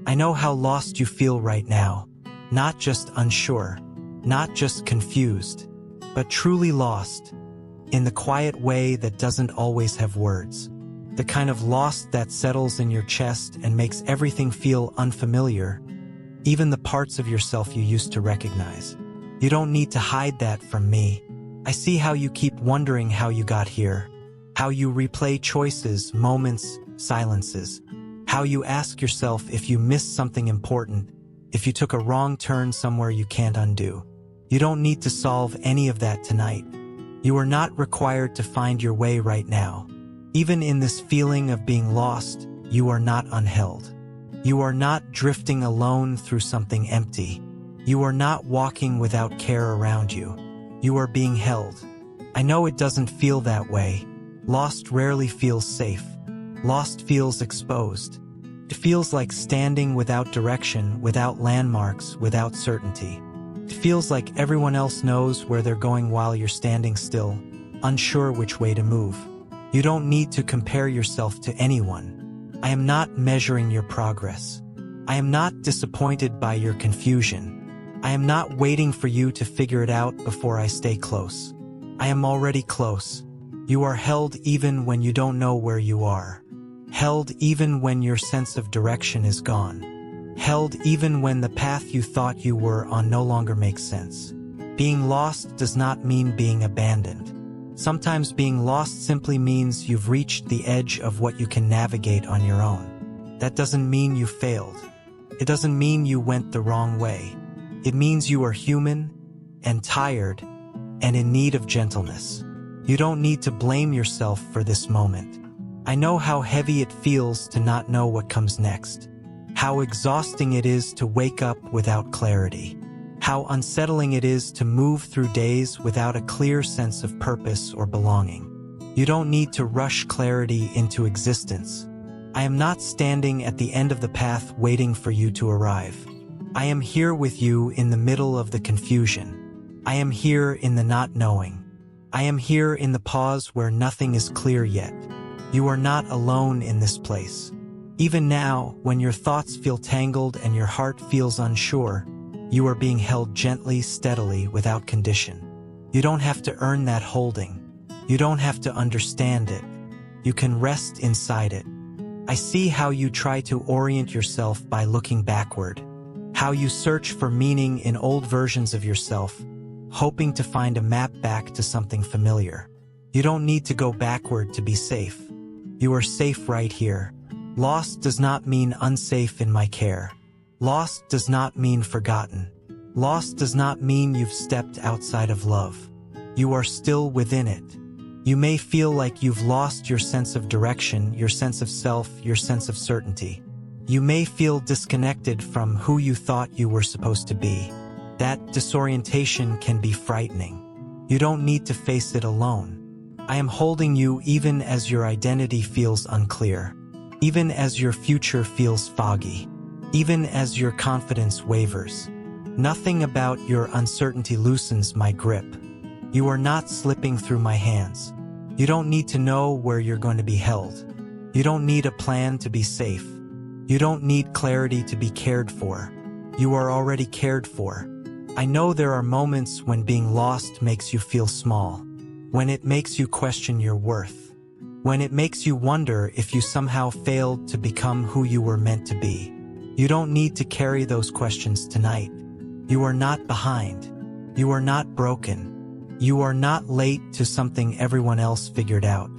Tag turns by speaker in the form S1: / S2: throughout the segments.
S1: I know how lost you feel right now. Not just unsure, not just confused, but truly lost, in the quiet way that doesn't always have words. The kind of lost that settles in your chest and makes everything feel unfamiliar, even the parts of yourself you used to recognize. You don't need to hide that from me. I see how you keep wondering how you got here, how you replay choices, moments, silences, how you ask yourself if you missed something important, if you took a wrong turn somewhere you can't undo. You don't need to solve any of that tonight. You are not required to find your way right now. Even in this feeling of being lost, you are not unheld. You are not drifting alone through something empty. You are not walking without care around you. You are being held. I know it doesn't feel that way. Lost rarely feels safe. Lost feels exposed. It feels like standing without direction, without landmarks, without certainty. It feels like everyone else knows where they're going while you're standing still, unsure which way to move. You don't need to compare yourself to anyone. I am not measuring your progress. I am not disappointed by your confusion. I am not waiting for you to figure it out before I stay close. I am already close. You are held even when you don't know where you are. Held even when your sense of direction is gone. Held even when the path you thought you were on no longer makes sense. Being lost does not mean being abandoned. Sometimes being lost simply means you've reached the edge of what you can navigate on your own. That doesn't mean you failed. It doesn't mean you went the wrong way. It means you are human and tired and in need of gentleness. You don't need to blame yourself for this moment. I know how heavy it feels to not know what comes next. How exhausting it is to wake up without clarity. How unsettling it is to move through days without a clear sense of purpose or belonging. You don't need to rush clarity into existence. I am not standing at the end of the path waiting for you to arrive. I am here with you in the middle of the confusion. I am here in the not knowing. I am here in the pause where nothing is clear yet. You are not alone in this place. Even now, when your thoughts feel tangled and your heart feels unsure, you are being held gently, steadily, without condition. You don't have to earn that holding. You don't have to understand it. You can rest inside it. I see how you try to orient yourself by looking backward. How you search for meaning in old versions of yourself, hoping to find a map back to something familiar. You don't need to go backward to be safe. You are safe right here. Lost does not mean unsafe in my care. Lost does not mean forgotten. Lost does not mean you've stepped outside of love. You are still within it. You may feel like you've lost your sense of direction, your sense of self, your sense of certainty. You may feel disconnected from who you thought you were supposed to be. That disorientation can be frightening. You don't need to face it alone. I am holding you even as your identity feels unclear, even as your future feels foggy. Even as your confidence wavers. Nothing about your uncertainty loosens my grip. You are not slipping through my hands. You don't need to know where you're going to be held. You don't need a plan to be safe. You don't need clarity to be cared for. You are already cared for. I know there are moments when being lost makes you feel small, when it makes you question your worth, when it makes you wonder if you somehow failed to become who you were meant to be. You don't need to carry those questions tonight. You are not behind. You are not broken. You are not late to something everyone else figured out.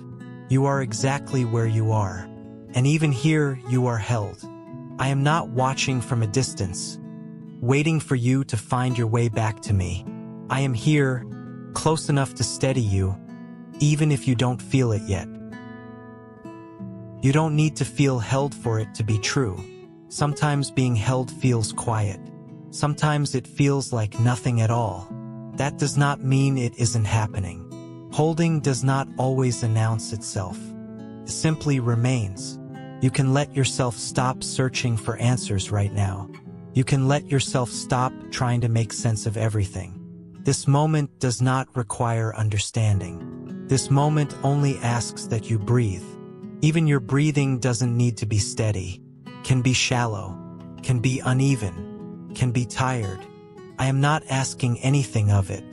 S1: You are exactly where you are. And even here, you are held. I am not watching from a distance, waiting for you to find your way back to me. I am here, close enough to steady you, even if you don't feel it yet. You don't need to feel held for it to be true. Sometimes being held feels quiet. Sometimes it feels like nothing at all. That does not mean it isn't happening. Holding does not always announce itself. It simply remains. You can let yourself stop searching for answers right now. You can let yourself stop trying to make sense of everything. This moment does not require understanding. This moment only asks that you breathe. Even your breathing doesn't need to be steady. Can be shallow. can be uneven, can be tired. I am not asking anything of it.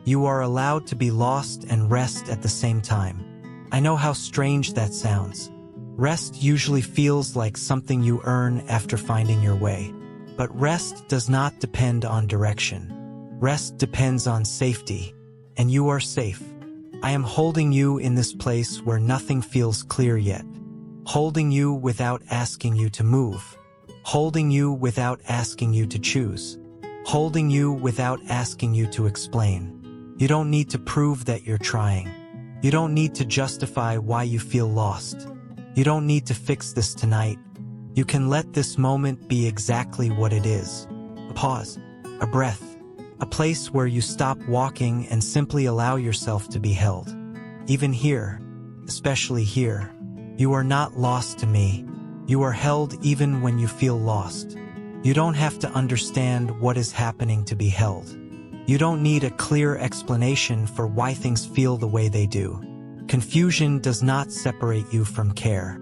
S1: You are allowed to be lost and rest at the same time. I know how strange that sounds. Rest usually feels like something you earn after finding your way. But rest does not depend on direction. Rest depends on safety, and you are safe. I am holding you in this place where nothing feels clear yet. Holding you without asking you to move. Holding you without asking you to choose. Holding you without asking you to explain. You don't need to prove that you're trying. You don't need to justify why you feel lost. You don't need to fix this tonight. You can let this moment be exactly what it is. A pause, a breath, a place where you stop walking and simply allow yourself to be held. Even here, especially here, you are not lost to me. You are held even when you feel lost. You don't have to understand what is happening to be held. You don't need a clear explanation for why things feel the way they do. Confusion does not separate you from care.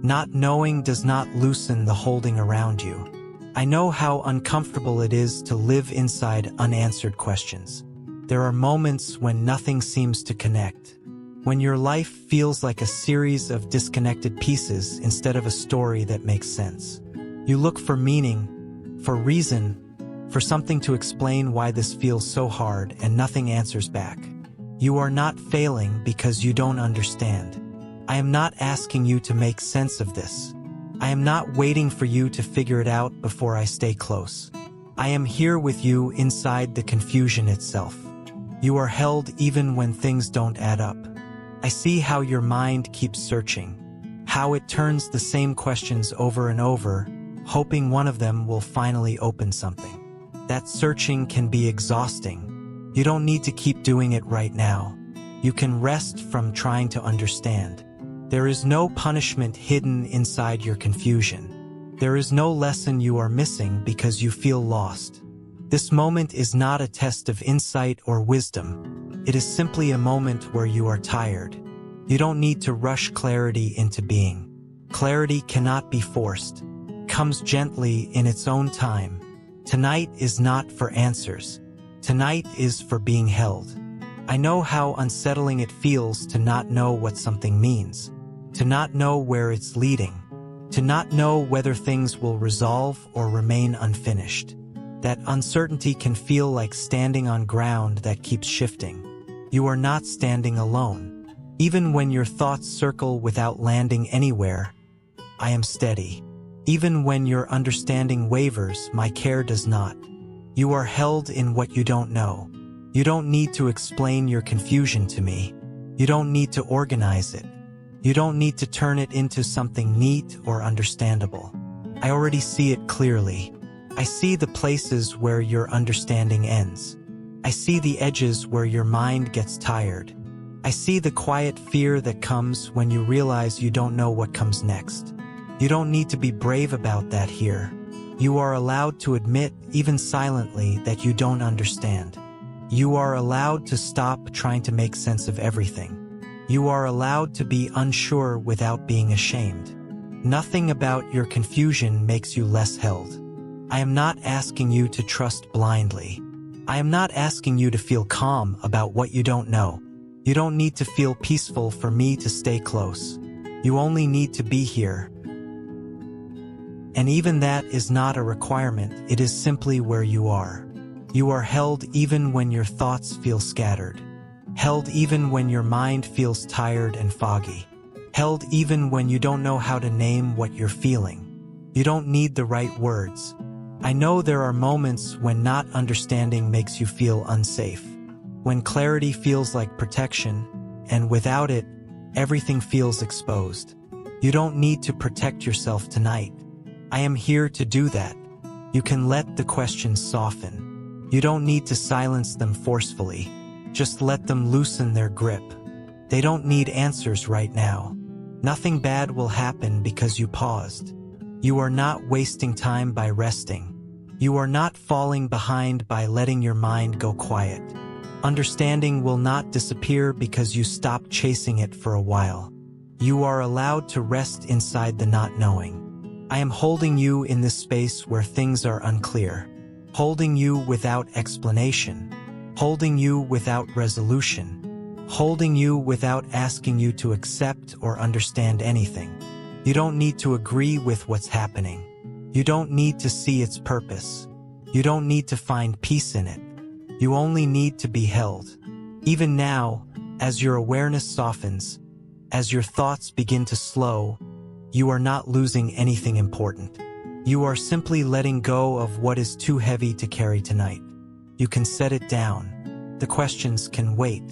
S1: Not knowing does not loosen the holding around you. I know how uncomfortable it is to live inside unanswered questions. There are moments when nothing seems to connect. When your life feels like a series of disconnected pieces instead of a story that makes sense. You look for meaning, for reason, for something to explain why this feels so hard, and nothing answers back. You are not failing because you don't understand. I am not asking you to make sense of this. I am not waiting for you to figure it out before I stay close. I am here with you inside the confusion itself. You are held even when things don't add up. I see how your mind keeps searching, how it turns the same questions over and over, hoping one of them will finally open something. That searching can be exhausting. You don't need to keep doing it right now. You can rest from trying to understand. There is no punishment hidden inside your confusion. There is no lesson you are missing because you feel lost. This moment is not a test of insight or wisdom. It is simply a moment where you are tired. You don't need to rush clarity into being. Clarity cannot be forced. It comes gently in its own time. Tonight is not for answers. Tonight is for being held. I know how unsettling it feels to not know what something means, to not know where it's leading, to not know whether things will resolve or remain unfinished. That uncertainty can feel like standing on ground that keeps shifting. You are not standing alone. Even when your thoughts circle without landing anywhere, I am steady. Even when your understanding wavers, my care does not. You are held in what you don't know. You don't need to explain your confusion to me. You don't need to organize it. You don't need to turn it into something neat or understandable. I already see it clearly. I see the places where your understanding ends. I see the edges where your mind gets tired. I see the quiet fear that comes when you realize you don't know what comes next. You don't need to be brave about that here. You are allowed to admit, even silently, that you don't understand. You are allowed to stop trying to make sense of everything. You are allowed to be unsure without being ashamed. Nothing about your confusion makes you less held. I am not asking you to trust blindly. I am not asking you to feel calm about what you don't know. You don't need to feel peaceful for me to stay close. You only need to be here. And even that is not a requirement, it is simply where you are. You are held even when your thoughts feel scattered. Held even when your mind feels tired and foggy. Held even when you don't know how to name what you're feeling. You don't need the right words. I know there are moments when not understanding makes you feel unsafe. When clarity feels like protection, and without it, everything feels exposed. You don't need to protect yourself tonight. I am here to do that. You can let the questions soften. You don't need to silence them forcefully. Just let them loosen their grip. They don't need answers right now. Nothing bad will happen because you paused. You are not wasting time by resting. You are not falling behind by letting your mind go quiet. Understanding will not disappear because you stopped chasing it for a while. You are allowed to rest inside the not knowing. I am holding you in this space where things are unclear, holding you without explanation, holding you without resolution, holding you without asking you to accept or understand anything. You don't need to agree with what's happening. You don't need to see its purpose. You don't need to find peace in it. You only need to be held. Even now, as your awareness softens, as your thoughts begin to slow, you are not losing anything important. You are simply letting go of what is too heavy to carry tonight. You can set it down. The questions can wait.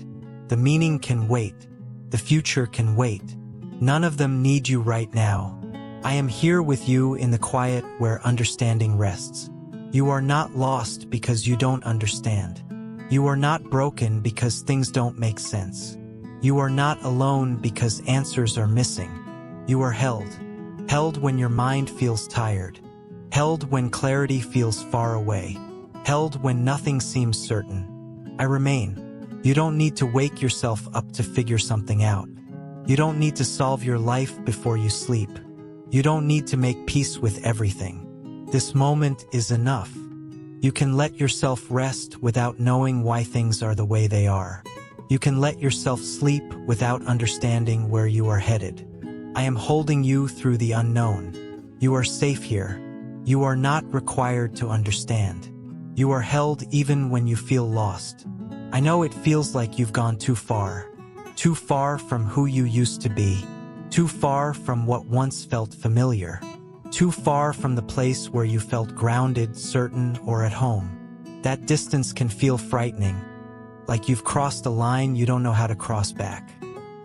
S1: The meaning can wait. The future can wait. None of them need you right now. I am here with you in the quiet where understanding rests. You are not lost because you don't understand. You are not broken because things don't make sense. You are not alone because answers are missing. You are held. Held when your mind feels tired. Held when clarity feels far away. Held when nothing seems certain. I remain. You don't need to wake yourself up to figure something out. You don't need to solve your life before you sleep. You don't need to make peace with everything. This moment is enough. You can let yourself rest without knowing why things are the way they are. You can let yourself sleep without understanding where you are headed. I am holding you through the unknown. You are safe here. You are not required to understand. You are held even when you feel lost. I know it feels like you've gone too far from who you used to be, too far from what once felt familiar, too far from the place where you felt grounded, certain, or at home. That distance can feel frightening, like you've crossed a line you don't know how to cross back.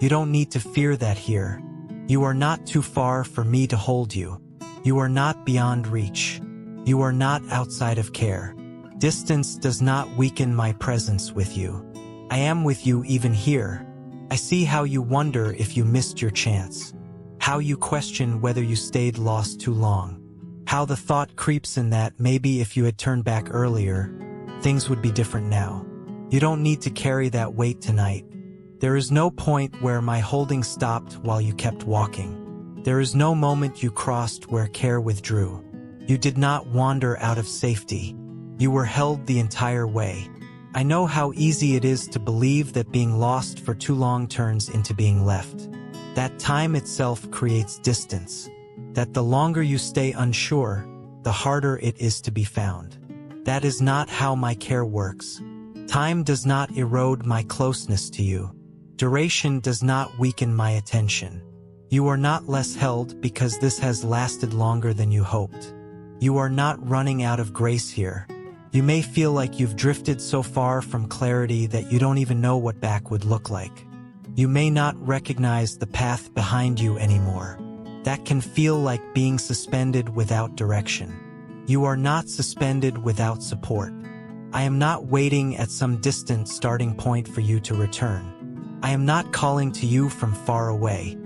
S1: You don't need to fear that here. You are not too far for me to hold you. You are not beyond reach. You are not outside of care. Distance does not weaken my presence with you. I am with you even here. I see how you wonder if you missed your chance. How you question whether you stayed lost too long. How the thought creeps in that maybe if you had turned back earlier, things would be different now. You don't need to carry that weight tonight. There is no point where my holding stopped while you kept walking. There is no moment you crossed where care withdrew. You did not wander out of safety. You were held the entire way. I know how easy it is to believe that being lost for too long turns into being left. That time itself creates distance. That the longer you stay unsure, the harder it is to be found. That is not how my care works. Time does not erode my closeness to you. Duration does not weaken my attention. You are not less held because this has lasted longer than you hoped. You are not running out of grace here. You may feel like you've drifted so far from clarity that you don't even know what back would look like. You may not recognize the path behind you anymore. That can feel like being suspended without direction. You are not suspended without support. I am not waiting at some distant starting point for you to return. I am not calling to you from far away.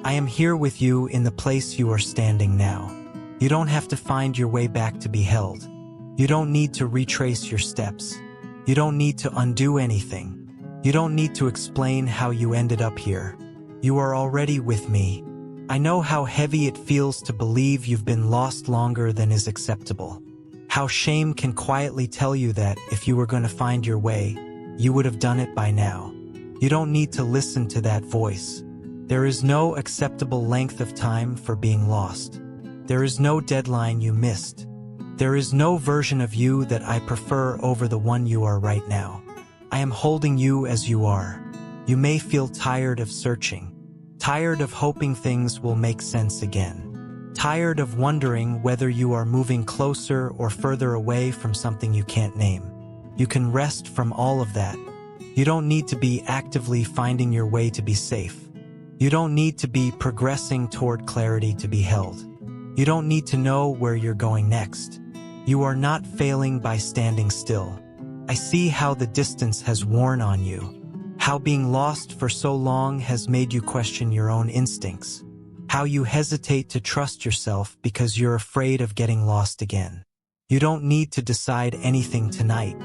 S1: I am here with you in the place you are standing now. You don't have to find your way back to be held. You don't need to retrace your steps. You don't need to undo anything. You don't need to explain how you ended up here. You are already with me. I know how heavy it feels to believe you've been lost longer than is acceptable. How shame can quietly tell you that if you were going to find your way, you would have done it by now. You don't need to listen to that voice. There is no acceptable length of time for being lost. There is no deadline you missed. There is no version of you that I prefer over the one you are right now. I am holding you as you are. You may feel tired of searching, tired of hoping things will make sense again, tired of wondering whether you are moving closer or further away from something you can't name. You can rest from all of that. You don't need to be actively finding your way to be safe. You don't need to be progressing toward clarity to be held. You don't need to know where you're going next. You are not failing by standing still. I see how the distance has worn on you, how being lost for so long has made you question your own instincts, how you hesitate to trust yourself because you're afraid of getting lost again. You don't need to decide anything tonight.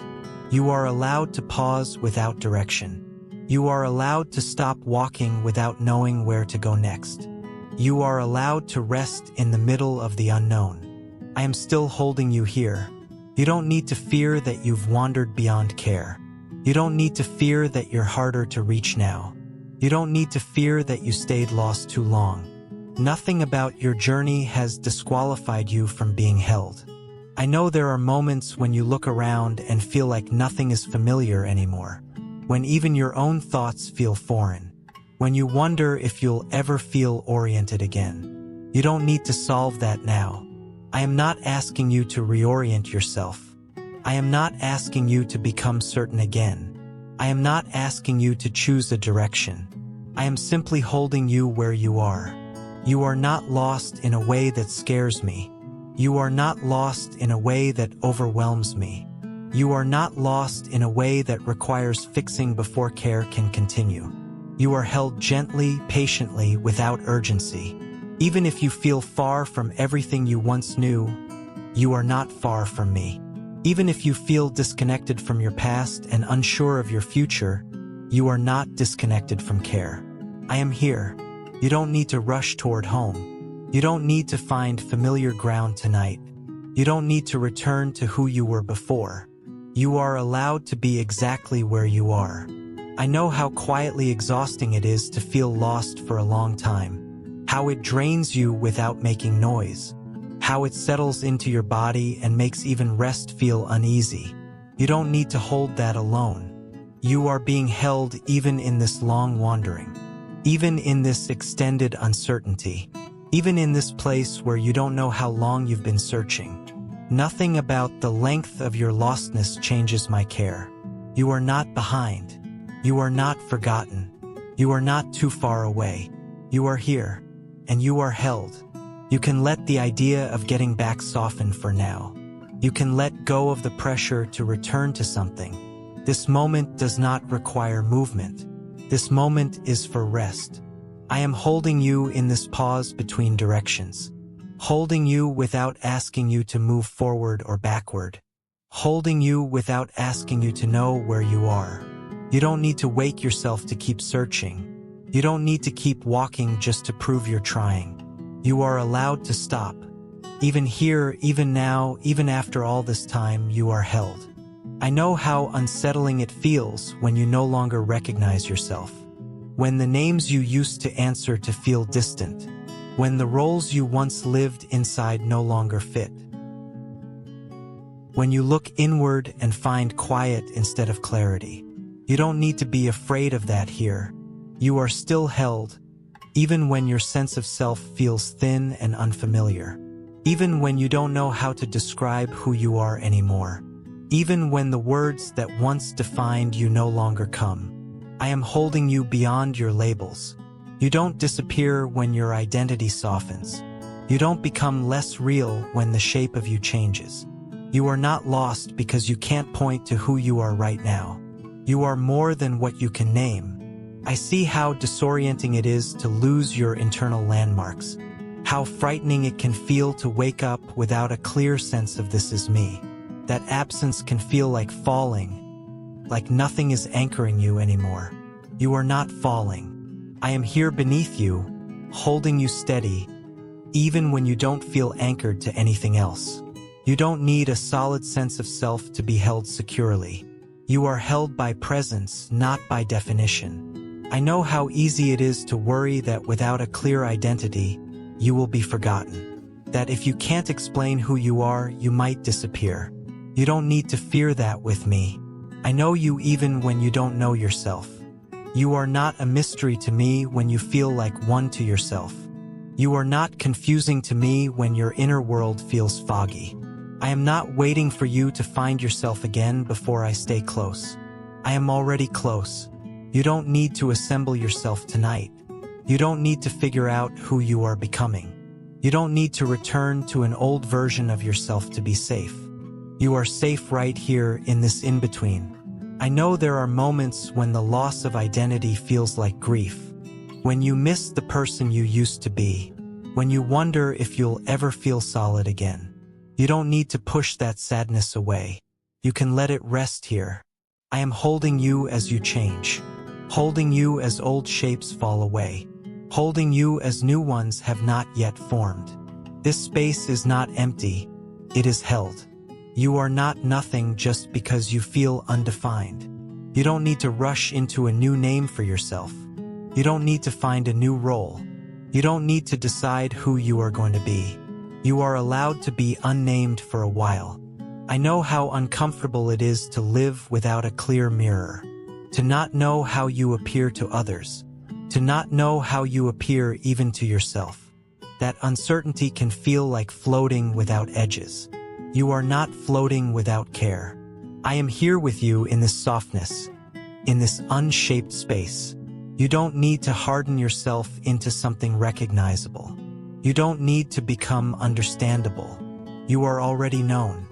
S1: You are allowed to pause without direction. You are allowed to stop walking without knowing where to go next. You are allowed to rest in the middle of the unknown. I am still holding you here. You don't need to fear that you've wandered beyond care. You don't need to fear that you're harder to reach now. You don't need to fear that you stayed lost too long. Nothing about your journey has disqualified you from being held. I know there are moments when you look around and feel like nothing is familiar anymore, when even your own thoughts feel foreign, when you wonder if you'll ever feel oriented again. You don't need to solve that now. I am not asking you to reorient yourself. I am not asking you to become certain again. I am not asking you to choose a direction. I am simply holding you where you are. You are not lost in a way that scares me. You are not lost in a way that overwhelms me. You are not lost in a way that requires fixing before care can continue. You are held gently, patiently, without urgency. Even if you feel far from everything you once knew, you are not far from me. Even if you feel disconnected from your past and unsure of your future, you are not disconnected from care. I am here. You don't need to rush toward home. You don't need to find familiar ground tonight. You don't need to return to who you were before. You are allowed to be exactly where you are. I know how quietly exhausting it is to feel lost for a long time, how it drains you without making noise, how it settles into your body and makes even rest feel uneasy. You don't need to hold that alone. You are being held even in this long wandering, even in this extended uncertainty, even in this place where you don't know how long you've been searching. Nothing about the length of your lostness changes my care. You are not behind. You are not forgotten. You are not too far away. You are here, and you are held. You can let the idea of getting back soften for now. You can let go of the pressure to return to something. This moment does not require movement. This moment is for rest. I am holding you in this pause between directions, holding you without asking you to move forward or backward, holding you without asking you to know where you are. You don't need to wake yourself to keep searching. You don't need to keep walking just to prove you're trying. You are allowed to stop. Even here, even now, even after all this time, you are held. I know how unsettling it feels when you no longer recognize yourself, when the names you used to answer to feel distant, when the roles you once lived inside no longer fit. When you look inward and find quiet instead of clarity. You don't need to be afraid of that here. You are still held, even when your sense of self feels thin and unfamiliar, even when you don't know how to describe who you are anymore, even when the words that once defined you no longer come. I am holding you beyond your labels. You don't disappear when your identity softens. You don't become less real when the shape of you changes. You are not lost because you can't point to who you are right now. You are more than what you can name. I see how disorienting it is to lose your internal landmarks, how frightening it can feel to wake up without a clear sense of this is me. That absence can feel like falling, like nothing is anchoring you anymore. You are not falling. I am here beneath you, holding you steady, even when you don't feel anchored to anything else. You don't need a solid sense of self to be held securely. You are held by presence, not by definition. I know how easy it is to worry that without a clear identity, you will be forgotten. That if you can't explain who you are, you might disappear. You don't need to fear that with me. I know you even when you don't know yourself. You are not a mystery to me when you feel like one to yourself. You are not confusing to me when your inner world feels foggy. I am not waiting for you to find yourself again before I stay close. I am already close. You don't need to assemble yourself tonight. You don't need to figure out who you are becoming. You don't need to return to an old version of yourself to be safe. You are safe right here in this in-between. I know there are moments when the loss of identity feels like grief, when you miss the person you used to be, when you wonder if you'll ever feel solid again. You don't need to push that sadness away. You can let it rest here. I am holding you as you change, holding you as old shapes fall away, holding you as new ones have not yet formed. This space is not empty, it is held. You are not nothing just because you feel undefined. You don't need to rush into a new name for yourself. You don't need to find a new role. You don't need to decide who you are going to be. You are allowed to be unnamed for a while. I know how uncomfortable it is to live without a clear mirror, to not know how you appear to others, to not know how you appear even to yourself. That uncertainty can feel like floating without edges. You are not floating without care. I am here with you in this softness, in this unshaped space. You don't need to harden yourself into something recognizable. You don't need to become understandable. You are already known.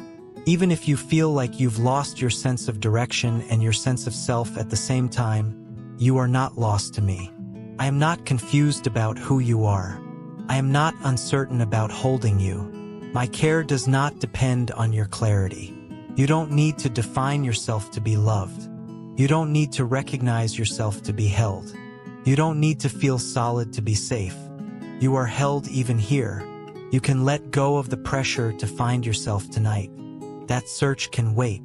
S1: Even if you feel like you've lost your sense of direction and your sense of self at the same time, you are not lost to me. I am not confused about who you are. I am not uncertain about holding you. My care does not depend on your clarity. You don't need to define yourself to be loved. You don't need to recognize yourself to be held. You don't need to feel solid to be safe. You are held even here. You can let go of the pressure to find yourself tonight. That search can wait.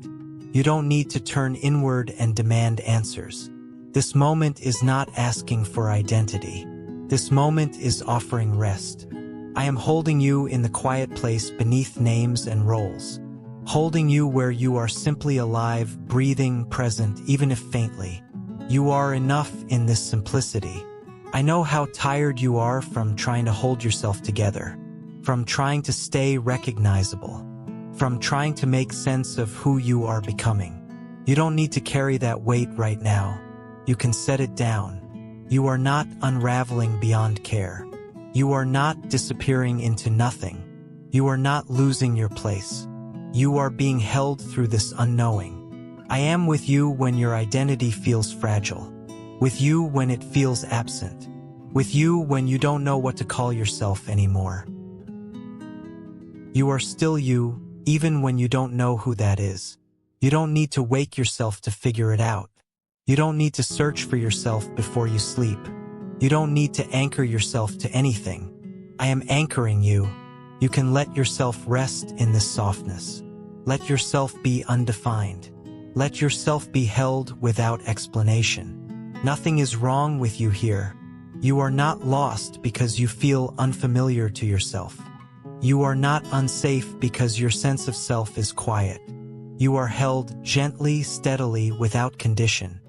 S1: You don't need to turn inward and demand answers. This moment is not asking for identity. This moment is offering rest. I am holding you in the quiet place beneath names and roles. Holding you where you are simply alive, breathing, present, even if faintly. You are enough in this simplicity. I know how tired you are from trying to hold yourself together, from trying to stay recognizable, from trying to make sense of who you are becoming. You don't need to carry that weight right now. You can set it down. You are not unraveling beyond care. You are not disappearing into nothing. You are not losing your place. You are being held through this unknowing. I am with you when your identity feels fragile, with you when it feels absent, with you when you don't know what to call yourself anymore. You are still you, even when you don't know who that is. You don't need to wake yourself to figure it out. You don't need to search for yourself before you sleep. You don't need to anchor yourself to anything. I am anchoring you. You can let yourself rest in this softness. Let yourself be undefined. Let yourself be held without explanation. Nothing is wrong with you here. You are not lost because you feel unfamiliar to yourself. You are not unsafe because your sense of self is quiet. You are held gently, steadily, without condition.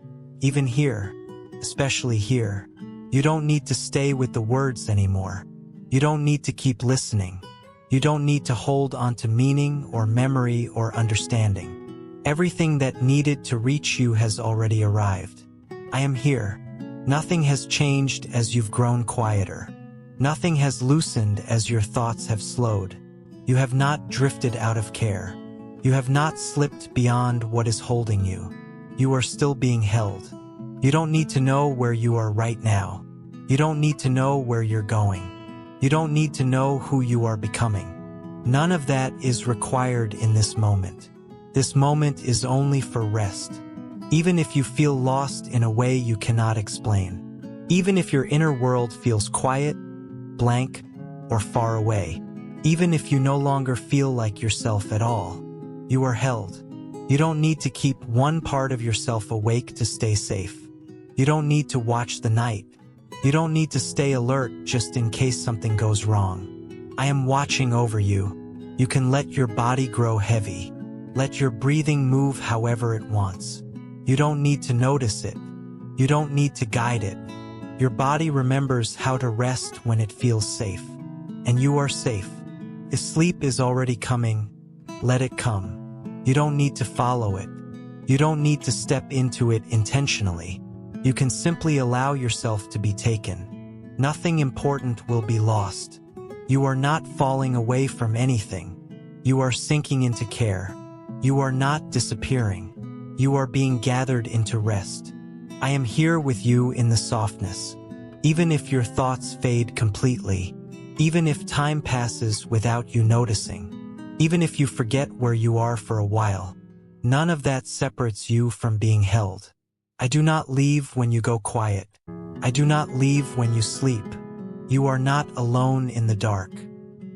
S1: Even here, especially here, you don't need to stay with the words anymore. You don't need to keep listening. You don't need to hold on to meaning or memory or understanding. Everything that needed to reach you has already arrived. I am here. Nothing has changed as you've grown quieter. Nothing has loosened as your thoughts have slowed. You have not drifted out of care. You have not slipped beyond what is holding you. You are still being held. You don't need to know where you are right now. You don't need to know where you're going. You don't need to know who you are becoming. None of that is required in this moment. This moment is only for rest. Even if you feel lost in a way you cannot explain. Even if your inner world feels quiet, blank, or far away. Even if you no longer feel like yourself at all. You are held. You don't need to keep one part of yourself awake to stay safe. You don't need to watch the night. You don't need to stay alert just in case something goes wrong. I am watching over you. You can let your body grow heavy. Let your breathing move however it wants. You don't need to notice it. You don't need to guide it. Your body remembers how to rest when it feels safe. And you are safe. If sleep is already coming, let it come. You don't need to follow it. You don't need to step into it intentionally. You can simply allow yourself to be taken. Nothing important will be lost. You are not falling away from anything. You are sinking into care. You are not disappearing. You are being gathered into rest. I am here with you in the softness. Even if your thoughts fade completely, even if time passes without you noticing, even if you forget where you are for a while, none of that separates you from being held. I do not leave when you go quiet. I do not leave when you sleep. You are not alone in the dark.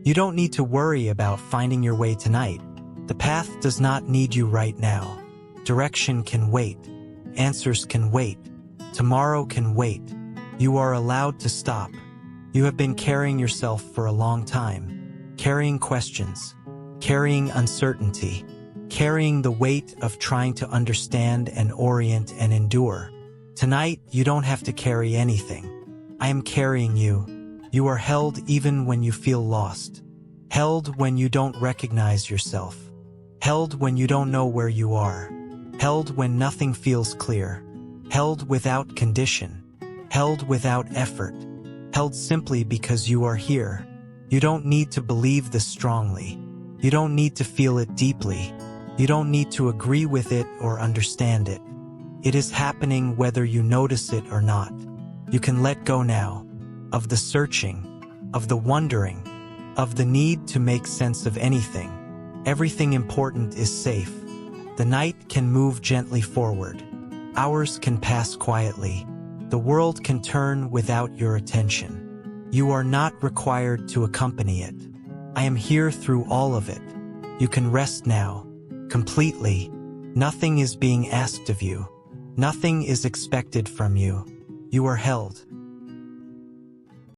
S1: You don't need to worry about finding your way tonight. The path does not need you right now. Direction can wait. Answers can wait. Tomorrow can wait. You are allowed to stop. You have been carrying yourself for a long time, carrying questions, carrying uncertainty, carrying the weight of trying to understand and orient and endure. Tonight, you don't have to carry anything. I am carrying you. You are held even when you feel lost. Held when you don't recognize yourself. Held when you don't know where you are. Held when nothing feels clear. Held without condition. Held without effort. Held simply because you are here. You don't need to believe this strongly. You don't need to feel it deeply. You don't need to agree with it or understand it. It is happening whether you notice it or not. You can let go now of the searching, of the wondering, of the need to make sense of anything. Everything important is safe. The night can move gently forward. Hours can pass quietly. The world can turn without your attention. You are not required to accompany it. I am here through all of it. You can rest now, completely. Nothing is being asked of you. Nothing is expected from you. You are held.